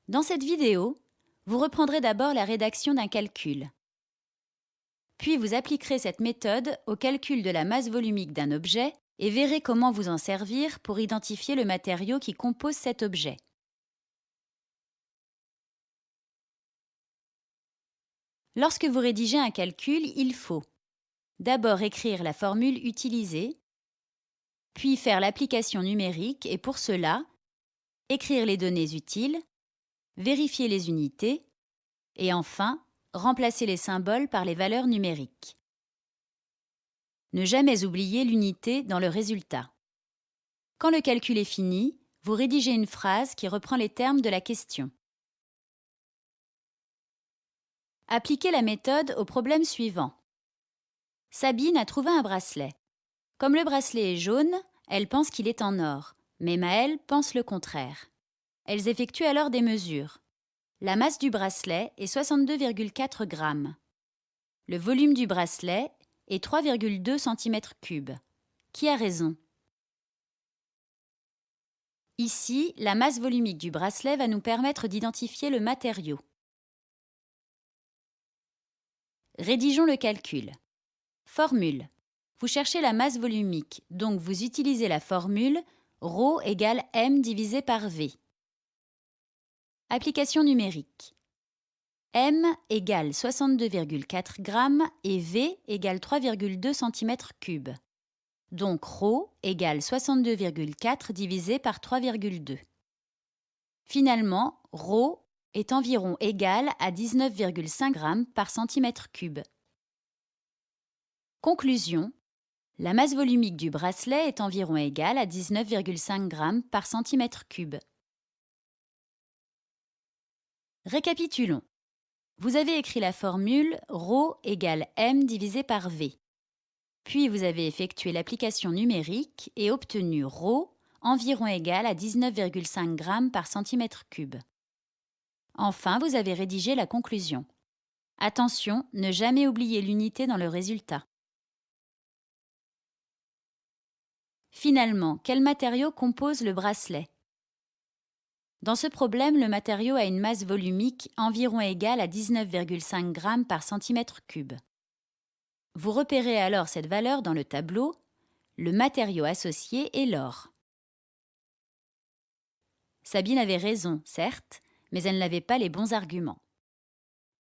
Dans cette vidéo, vous reprendrez d'abord la rédaction d'un calcul. Puis vous appliquerez cette méthode au calcul de la masse volumique d'un objet et verrez comment vous en servir pour identifier le matériau qui compose cet objet. Lorsque vous rédigez un calcul, il faut d'abord écrire la formule utilisée, puis faire l'application numérique et pour cela, écrire les données utiles, vérifier les unités et enfin, remplacer les symboles par les valeurs numériques. Ne jamais oublier l'unité dans le résultat. Quand le calcul est fini, vous rédigez une phrase qui reprend les termes de la question. Appliquez la méthode au problème suivant. Sabine a trouvé un bracelet. Comme le bracelet est jaune, elle pense qu'il est en or, mais Maëlle pense le contraire. Elles effectuent alors des mesures. La masse du bracelet est 62,4 grammes. Le volume du bracelet est 3,2 cm3. Qui a raison? Ici, la masse volumique du bracelet va nous permettre d'identifier le matériau. Rédigeons le calcul. Formule. Vous cherchez la masse volumique, donc vous utilisez la formule ρ égale m divisé par v. Application numérique. M égale 62,4 g et V égale 3,2 cm3. Donc ρ égale 62,4 divisé par 3,2. Finalement, ρ est environ égal à 19,5 g par cm3. Conclusion. La masse volumique du bracelet est environ égale à 19,5 g par cm3. Récapitulons. Vous avez écrit la formule ρ égale m divisé par v. Puis vous avez effectué l'application numérique et obtenu ρ environ égal à 19,5 g par cm3. Enfin, vous avez rédigé la conclusion. Attention, ne jamais oublier l'unité dans le résultat. Finalement, quel matériau compose le bracelet? Dans ce problème, le matériau a une masse volumique environ égale à 19,5 g par cm3. Vous repérez alors cette valeur dans le tableau. Le matériau associé est l'or. Sabine avait raison, certes, mais elle n'avait pas les bons arguments.